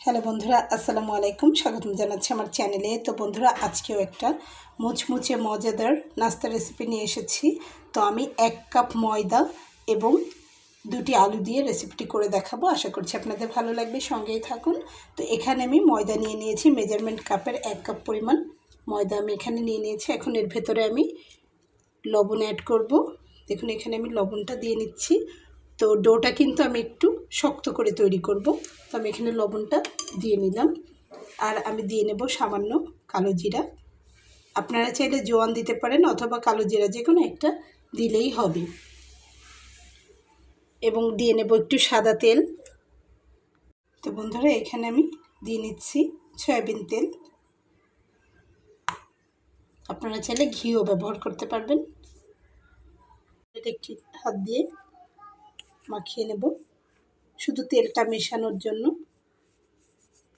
Hello বন্ধুরা, আসসালামু আলাইকুম। স্বাগতম জানাচ্ছি আমার চ্যানেলে। তো বন্ধুরা, আজকেও একটা মুচমুচে মজাদার নাস্তা রেসিপি নিয়ে এসেছি। তো আমি 1 কাপ ময়দা এবং 2টি আলু দিয়ে রেসিপিটি করে দেখাবো। আশা করছি আপনাদের ভালো লাগবে, সঙ্গেই থাকুন। তো এখানে আমি ময়দা নিয়ে নিয়েছি, মেজারমেন্ট কাপের 1 কাপ পরিমাণ ময়দা আমি এখানে নিয়ে নিয়েছি। এখন এর ভেতরে আমি লবণ অ্যাড করব। দেখুন, এখানে আমি লবণটা দিয়ে নিচ্ছি। তো ডোটা কিন্তু আমি একটু শক্ত করে তৈরি করব, তো আমি এখানে লবণটা দিয়ে নিলাম। আর আমি দিয়ে নেব সামান্য কালো জিরা। আপনারা চাইলে জোয়ান দিতে পারেন অথবা কালো জিরা, যে কোনো একটা দিলেই হবে। এবং দিয়ে নেব একটু সাদা তেল। তো বন্ধুরা, এখানে আমি দিয়ে নিচ্ছি সয়াবিন তেল। আপনারা চাইলে ঘিও ব্যবহার করতে পারবেন। এটা একটু হাত দিয়ে মাখিয়ে নেব, শুধু তেলটা মেশানোর জন্য।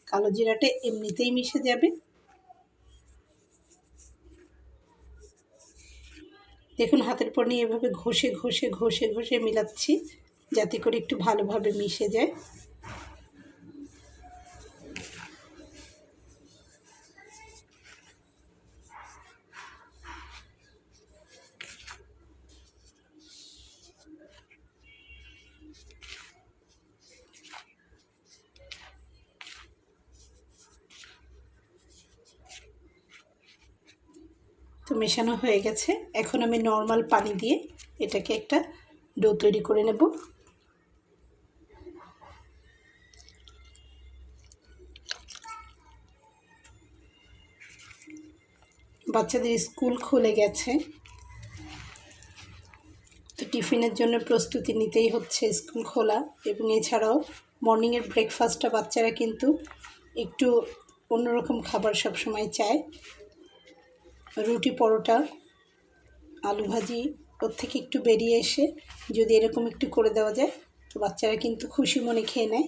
কালো জিরাটা এমনিতেই মিশে যাবে। দেখুন, হাতের উপর নিয়ে এভাবে ঘষে ঘষে ঘষে ঘষে মিলাচ্ছি, যাতে করে একটু ভালোভাবে মিশে যায়। তো মেশানো হয়ে গেছে। এখন আমি নর্মাল পানি দিয়ে এটাকে একটা ডো তৈরি করে নেব। বাচ্চাদের স্কুল খুলে গেছে, তো টিফিনের জন্য প্রস্তুতি নিতেই হচ্ছে, স্কুল খোলা। এবং এছাড়াও মর্নিংয়ের ব্রেকফাস্টটা বাচ্চারা কিন্তু একটু অন্যরকম খাবার সব সময় চায়। রুটি, পরোটা, আলু ভাজি ওর থেকে একটু বেরিয়ে এসে যদি এরকম একটু করে দেওয়া যায়, তো বাচ্চারা কিন্তু খুশি মনে খেয়ে নেয়।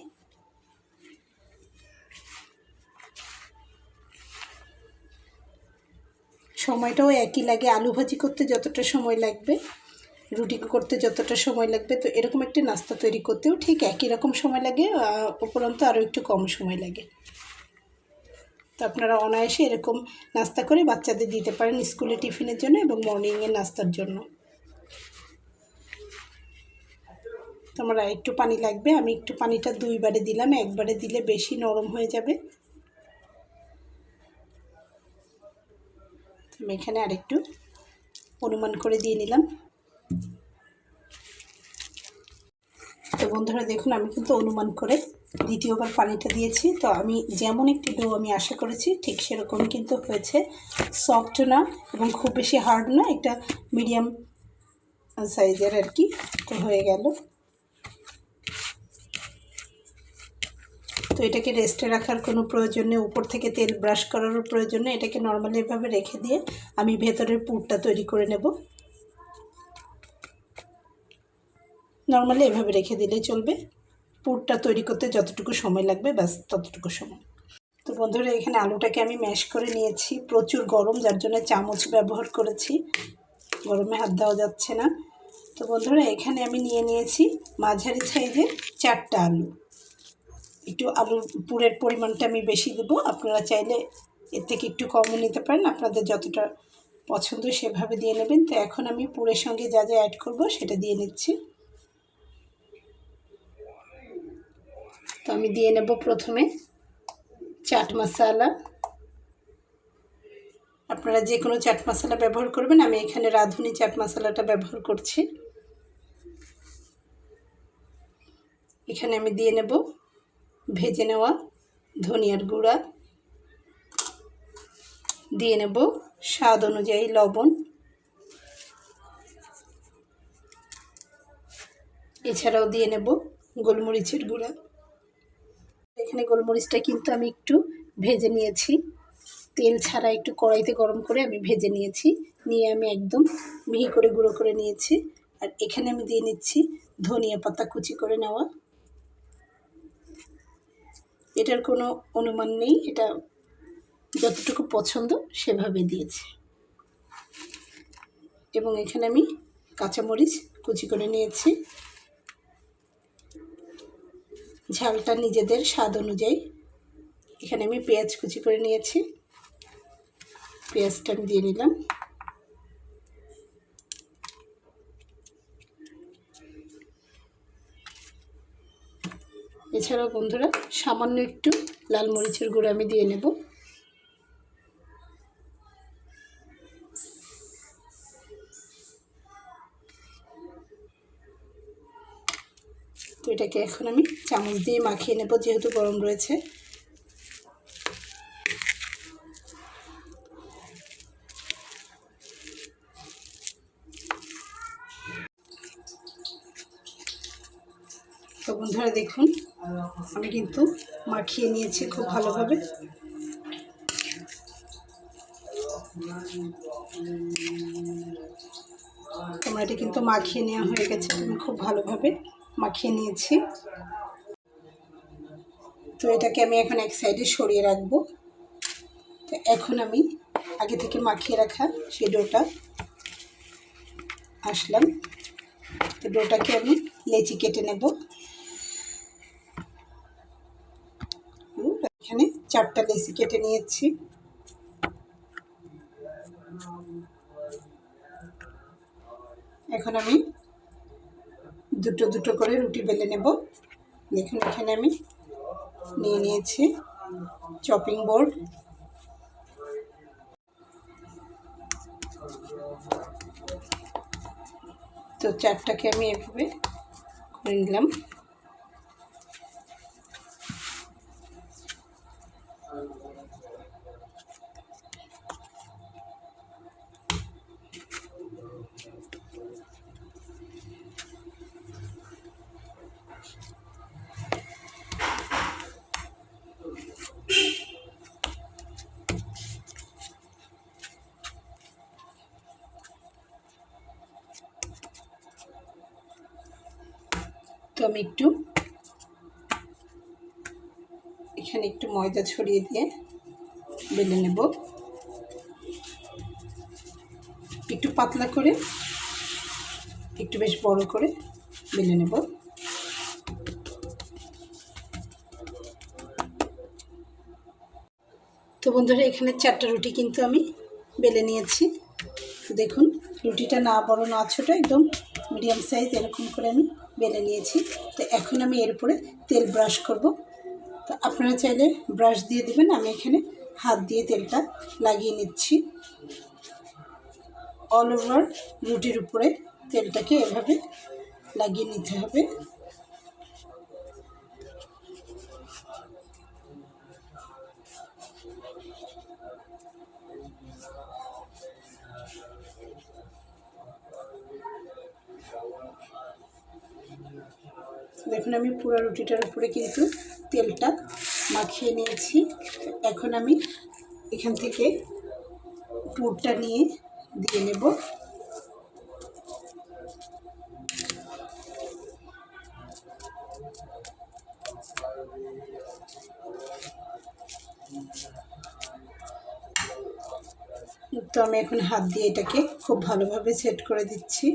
সময়টাও একই লাগে, আলু ভাজি করতে যতটা সময় লাগবে, রুটি করতে যতটা সময় লাগবে, তো এরকম একটা নাস্তা তৈরি করতেও ঠিক একই রকম সময় লাগে, উপরন্তু আরও একটু কম সময় লাগে। তো আপনারা অনায়াসে এরকম নাস্তা করে বাচ্চাদের দিতে পারেন স্কুলে টিফিনের জন্য এবং মর্নিংয়ের নাস্তার জন্য। তো আমার একটু পানি লাগবে, আমি একটু পানিটা 2 বারে দিলাম, একবারে দিলে বেশি নরম হয়ে যাবে। আমি এখানে আরেকটু অনুমান করে দিয়ে নিলাম। তো বন্ধুরা দেখুন, আমি কিন্তু অনুমান করে দ্বিতীয়বার পানিটা দিয়েছি। তো আমি যেমন একটি ডো আমি আশা করেছি ঠিক সেরকমই কিন্তু হয়েছে। সফট না এবং খুব বেশি হার্ড না, একটা মিডিয়াম সাইজের আর কি। তো হয়ে গেল। তো এটাকে রেস্টে রাখার কোনো প্রয়োজন নেই, উপর থেকে তেল ব্রাশ করারও প্রয়োজন নেই। এটাকে নর্মালি এভাবে রেখে দিয়ে আমি ভেতরের পুরটা তৈরি করে নেব। নর্মালি এভাবে রেখে দিলেই চলবে। পুরটা তৈরি করতে যতটুকু সময় লাগবে ব্যাস ততটুকু সময়। তো বন্ধুরা, এখানে আলুটাকে আমি ম্যাশ করে নিয়েছি। প্রচুর গরম, যার জন্য চামচ ব্যবহার করেছি, গরমে হাত দেওয়া যাচ্ছে না। তো বন্ধুরা, এখানে আমি নিয়ে নিয়েছি মাঝারি সাইজের 4টা আলু। একটু আলুর পুরের পরিমাণটা আমি বেশি দেবো, আপনারা চাইলে এর থেকে একটু কমও নিতে পারেন, আপনাদের যতটা পছন্দ সেভাবে দিয়ে নেবেন। তো এখন আমি পুরের সঙ্গে যা যা অ্যাড করব সেটা দিয়ে নিচ্ছি। তো আমি দিয়ে নেব প্রথমে চাট মশলা। আপনারা যে কোনো চাট মশলা ব্যবহার করবেন, আমি এখানে রাঁধুনি চাট মশলাটা ব্যবহার করছি। এখানে আমি দিয়ে নেব ভেজে নেওয়া ধনিয়ার গুঁড়া, দিয়ে নেব স্বাদ অনুযায়ী লবণ, এছাড়াও দিয়ে নেব গোলমরিচের গুঁড়া। এখানে গোলমরিচটা কিন্তু আমি একটু ভেজে নিয়েছি, তেল ছাড়া একটু কড়াইতে গরম করে আমি ভেজে নিয়েছি, নিয়ে আমি একদম মিহি করে গুঁড়ো করে নিয়েছি। আর এখানে আমি দিয়ে নিচ্ছি ধনিয়া পাতা কুচি করে নেওয়া। এটার কোনো অনুমান নেই, এটা যতটুকু পছন্দ সেভাবে দিয়েছি। এবং এখানে আমি কাঁচামরিচ কুচি করে নিয়েছি। ঝালটা নিজেদের স্বাদ অনুযায়ী এখানে আমি পেঁয়াজ কুচি করে নিয়েছি, পেঁয়াজটা আমি দিয়ে নিলাম। এছাড়াও বন্ধুরা সামান্য একটু লাল মরিচের গুঁড়ো আমি দিয়ে নেব। তো এটাকে এখন আমি চামচ দিয়ে মাখিয়ে নেব, যেহেতু গরম রয়েছে। তো বন্ধুরা দেখুন আমি কিন্তু মাখিয়ে নিয়েছি খুব ভালোভাবে। টমেটো কিন্তু মাখিয়ে নেওয়া হয়ে গেছে, আমি খুব ভালোভাবে মাখিয়ে নিয়েছি। তো এটাকে আমি এখন এক সাইডে সরিয়ে রাখবো। তো এখন আমি আগে থেকে মাখিয়ে রাখা সেই ডোটা আসলাম। তো ডোটাকে আমি লেচি কেটে নেব। এখানে 4টা লেচি কেটে নিয়েছি। এখন আমি দুটো দুটো করে রুটি বেলে নেব। দেখুন এখানে আমি নিয়ে নিয়েছি চপিং বোর্ড। তো 4টাকে আমি এভাবে করে নিলাম। তো আমি এখানে একটু ময়দা ছড়িয়ে দিয়ে বেলে নেব, একটু পাতলা করে, একটু বেশ বড় করে বেলে নেব। তো বন্ধুরা এখানে 4টা রুটি কিন্তু আমি বেলে নিয়েছি। তো দেখুন রুটিটা না বড় না ছোট, একদম মিডিয়াম সাইজ এরকম করে আমি বেলে নিয়েছি। তো এখন আমি এর উপরে তেল ব্রাশ করব। তো আপনারা চাইলে ব্রাশ দিয়ে দিবেন, আমি এখানে হাত দিয়ে তেলটা লাগিয়ে নিচ্ছি। অল ওভার রুটির উপরে তেলটাকে এভাবে লাগিয়ে নিতে হবে। দেখুন আমি পুরো রুটিটার উপরে কিন্তু তেলটা মাখিয়ে নিয়েছি। এখন আমি এখান থেকে পুরটা নিয়ে দিয়ে নেব। তো আমি এখন হাত দিয়ে এটাকে খুব ভালোভাবে সেট করে দিচ্ছি।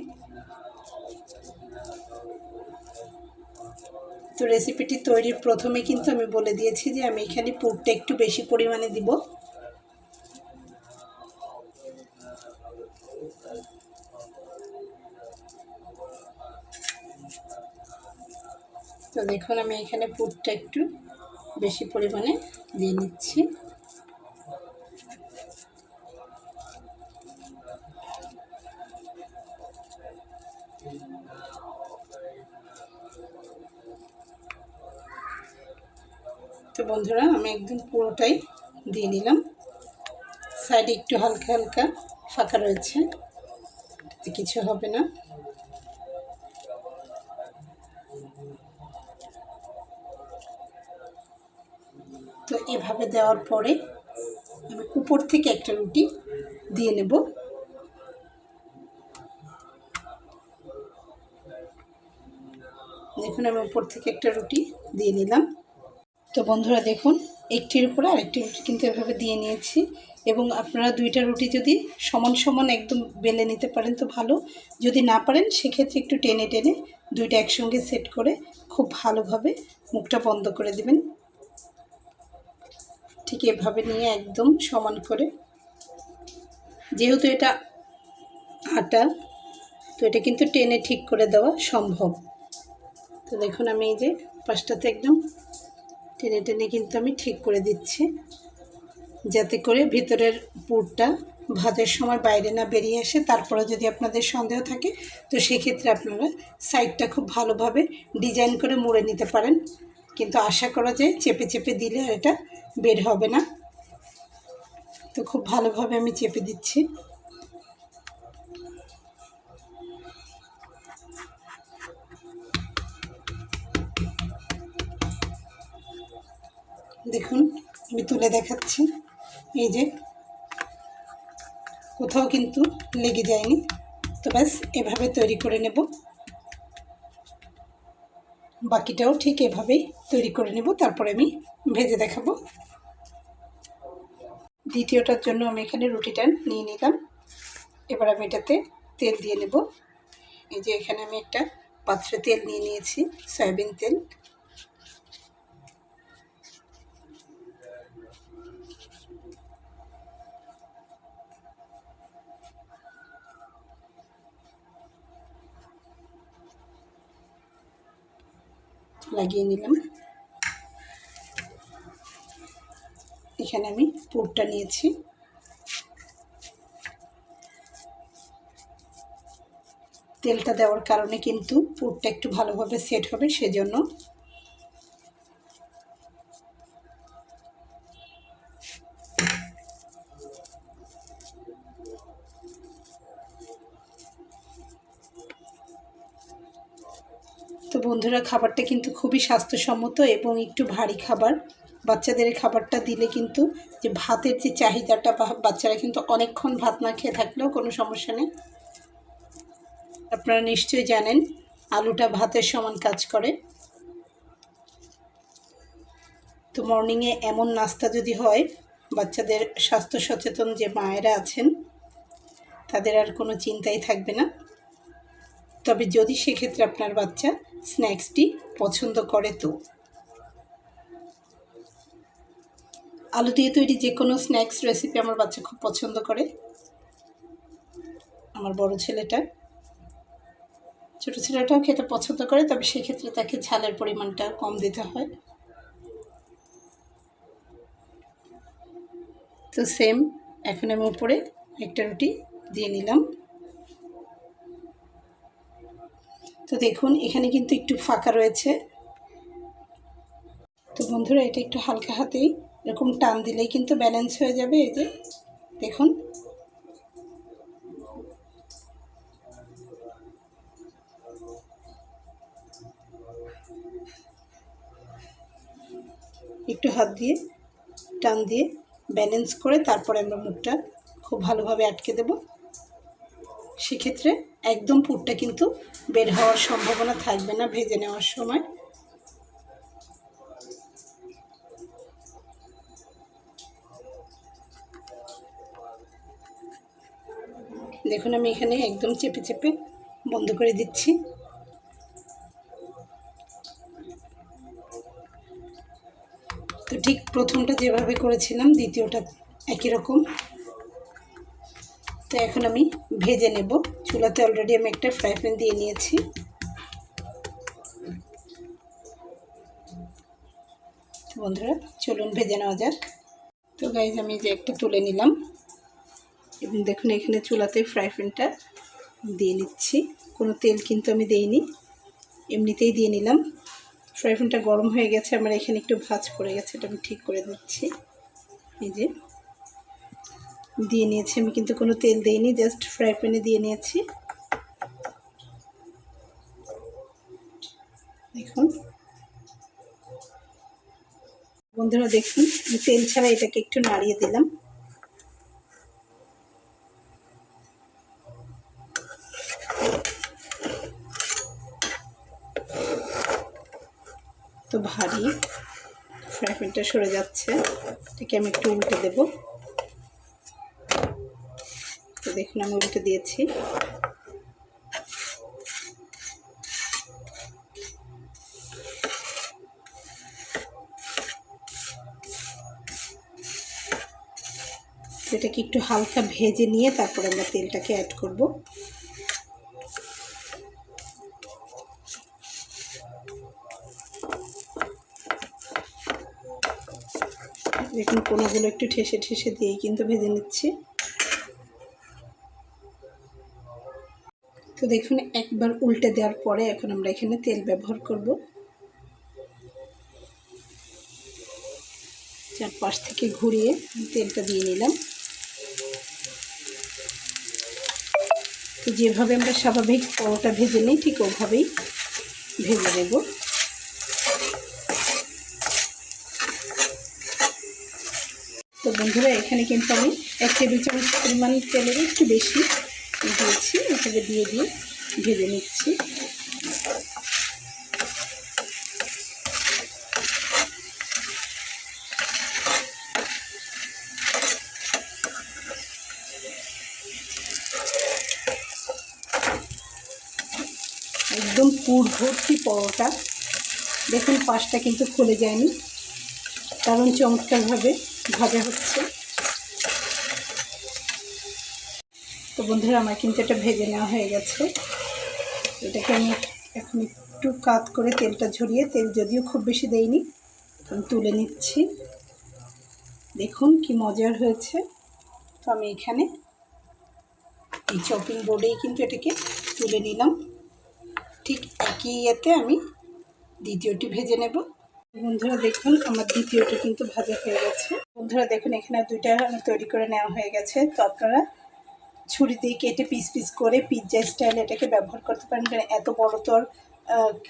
তো রেসিপিটি তৈরির প্রথমে কিন্তু আমি বলে দিয়েছি যে আমি এখানে পুরটা একটু বেশি পরিমাণে দিব। তো দেখুন আমি এখানে পুরটা একটু বেশি পরিমাণে দিয়ে নিচ্ছি। তো বন্ধুরা আমি একদম পুরোটাই দিয়ে নিলাম। সাইডে একটু হালকা হালকা ফাঁকা রয়েছে, কিছু হবে না। তো এভাবে দেওয়ার পরে আমি উপর থেকে একটা রুটি দিয়ে নেব। দেখুন আমি উপর থেকে একটা রুটি দিয়ে নিলাম। তো বন্ধুরা দেখুন একটির উপরে আরেকটি রুটি কিন্তু এভাবে দিয়ে নিয়েছি। এবং আপনারা 2টা রুটি যদি সমান সমান একদম বেলে নিতে পারেন তো ভালো, যদি না পারেন সেক্ষেত্রে একটু টেনে টেনে 2টা একসঙ্গে সেট করে খুব ভালোভাবে মুখটা বন্ধ করে দেবেন। ঠিক এভাবে নিয়ে একদম সমান করে, যেহেতু এটা আটা, তো এটা কিন্তু টেনে ঠিক করে দেওয়া সম্ভব। তো দেখুন আমি এই যে পাশটাতে একদম টেনে টেনে কিন্তু আমি ঠিক করে দিচ্ছি, যাতে করে ভিতরের পুরটা ভাজার সময় বাইরে না বেরিয়ে আসে। তারপরে যদি আপনাদের সন্দেহ থাকে তো সেক্ষেত্রে আপনারা সাইডটা খুব ভালোভাবে ডিজাইন করে মুড়ে নিতে পারেন, কিন্তু আশা করা যায় চেপে চেপে দিলে আর এটা বের হবে না। তো খুব ভালোভাবে আমি চেপে দিচ্ছি। দেখুন আমি তুলে দেখাচ্ছি, এই যে কোথাও কিন্তু লেগে যায়নি। তো ব্যাস এভাবে তৈরি করে নেব, বাকিটাও ঠিক এভাবেই তৈরি করে নেব, তারপরে আমি ভেজে দেখাবো। দ্বিতীয়টার জন্য আমি এখানে রুটিটা নিয়ে নিলাম। এবার আমি এটাতে তেল দিয়ে নেব। এই যে এখানে আমি একটা পাত্রে তেল নিয়ে নিয়েছি, সয়াবিন তেল। লাগিয়ে নিলাম। এখানে আমি পুরটা নিয়েছি। তেলটা দেওয়ার কারণে কিন্তু পুরটা একটু ভালোভাবে সেট হবে, সেজন্য। তো বন্ধুরা, খাবারটা কিন্তু খুবই স্বাস্থ্যসম্মত এবং একটু ভারী খাবার। বাচ্চাদের খাবারটা দিলে কিন্তু যে ভাতের যে চাহিদাটা, বাচ্চারা কিন্তু অনেকক্ষণ ভাত না খেয়ে থাকলেও কোনো সমস্যা নেই। আপনারা নিশ্চয়ই জানেন আলুটা ভাতের সমান কাজ করে। তো মর্নিংয়ে এমন নাস্তা যদি হয়, বাচ্চাদের স্বাস্থ্য সচেতন যে মায়েরা আছেন তাদের আর কোনো চিন্তাই থাকবে না। তবে যদি সেক্ষেত্রে আপনার বাচ্চা স্ন্যাক্সটি পছন্দ করে, তো আলু দিয়ে তৈরি যে কোনো স্ন্যাক্স রেসিপি আমার বাচ্চা খুব পছন্দ করে। আমার বড় ছেলেটা, ছোটো ছেলেটাও খেতে পছন্দ করে, তবে সেক্ষেত্রে তাকে ঝালের পরিমাণটা কম দিতে হয়। তো সেম এখন আমি উপরে একটা রুটি দিয়ে নিলাম। তো দেখুন এখানে কিন্তু একটু ফাঁকা রয়েছে। তো বন্ধুরা, এটা একটু হালকা হাতেই এরকম টান দিলেই কিন্তু ব্যালেন্স হয়ে যাবে। এই যে দেখুন, একটু হাত দিয়ে টান দিয়ে ব্যালেন্স করে তারপরে আমরা মুখটা খুব ভালোভাবে আটকে দেব। সেক্ষেত্রে একদম পুরটা কিন্তু বের হওয়ার সম্ভাবনা থাকবে না ভেজে নেওয়ার সময়। দেখুন আমি এখানে একদম চেপে চেপে বন্ধ করে দিচ্ছি। তো ঠিক প্রথমটা যেভাবে করেছিলাম দ্বিতীয়টা একই রকম। তো এখন আমি ভেজে নেব। চুলাতে অলরেডি আমি একটা ফ্রাই প্যান দিয়ে নিয়েছি। তো বন্ধুরা, চলুন ভেজে নেওয়া যাক। তো গাইজ আমি যে একটা তুলে নিলাম এবং দেখুন এখানে চুলাতে ফ্রাই প্যানটা দিয়ে নিচ্ছি। কোনো তেল কিন্তু আমি দেইনি, এমনিতেই দিয়ে নিলাম। ফ্রাই প্যানটা গরম হয়ে গেছে, আমার এখানে একটু ভাঁজ পড়ে গেছে, এটা আমি ঠিক করে দিচ্ছি। এই যে দিয়ে নিয়েছি, আমি কিন্তু কোনো তেল দেইনি, জাস্ট ফ্রাই প্যানে দিয়ে নিয়েছি। দেখুন বন্ধুরা, দেখুন তেল ছাড়া এটাকে একটু নাড়িয়ে দিলাম। তো ভারী ফ্রাই প্যানটা সরে যাচ্ছে, এটাকে আমি একটু উল্টে দেব। তো দেখুন আমি উল্টে দিয়েছি। এটাকে একটু হালকা ভেজে নিয়ে তারপর আমরা তেলটাকে অ্যাড করব। দেখুন কোনোগুলো একটু ঠেসে ঠেসে দিয়েই কিন্তু ভেজে নিচ্ছি। তো দেখুন একবার উল্টে দেওয়ার পরে এখন আমরা এখানে তেল ব্যবহার করব। চারপাশ থেকে ঘুরিয়ে তেলটা দিয়ে নিলাম। তো যেভাবে আমরা স্বাভাবিক পরোটা ভেজে নিই ঠিক ওভাবেই ভেজে নেব। তো বন্ধুরা এখানে কিন্তু আমি 1 টেবিল চামচ পরিমাণ তেলের একটু বেশি দিয়েছি, এটাকে দিয়ে ভেজে নিচ্ছি। একদম পুর ভর্তি পরোটা। দেখুন পাশটা কিন্তু খুলে যায়নি, কারণ চমৎকারভাবে ভাজা হচ্ছে। তো বন্ধুরা আমার কিন্তু এটা ভেজে নেওয়া হয়ে গেছে। এটাকে আমি এখন একটু কাত করে তেলটা ঝরিয়ে, তেল যদিও খুব বেশি দেইনি, আমি তুলে নিচ্ছি। দেখুন কি মজার হয়েছে। তো আমি এখানে এই চপিং বোর্ডেই কিন্তু এটাকে তুলে নিলাম। ঠিক একই ইয়েতে আমি দ্বিতীয়টি ভেজে নেব। বন্ধুরা দেখুন আমার দ্বিতীয়টি কিন্তু ভাজা হয়ে গেছে। বন্ধুরা দেখুন এখানে দুইটা তৈরি করে নেওয়া হয়ে গেছে। তো আপনারা ছুরি দিয়ে কেটে পিস পিস করে পিৎজা স্টাইল এটাকে ব্যবহার করতে পারেন, কারণ এত বড় তো আর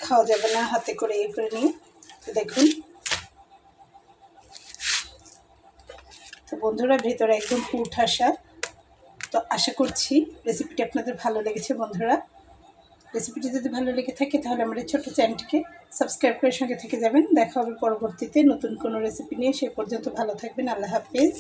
খাওয়া যাবে না হাতে করে ইয়ে করে নিয়ে। তো দেখুন, তো বন্ধুরা ভেতরে একদম পুর ঠাসা। তো আশা করছি রেসিপিটি আপনাদের ভালো লেগেছে। বন্ধুরা রেসিপিটি যদি ভালো লেগে থাকে তাহলে আমার এই ছোট্ট চ্যানেলটিকে সাবস্ক্রাইব করে সঙ্গে থেকে যাবেন। দেখা হবে পরবর্তীতে নতুন কোনো রেসিপি নিয়ে। সে পর্যন্ত ভালো থাকবেন। আল্লাহ হাফেজ।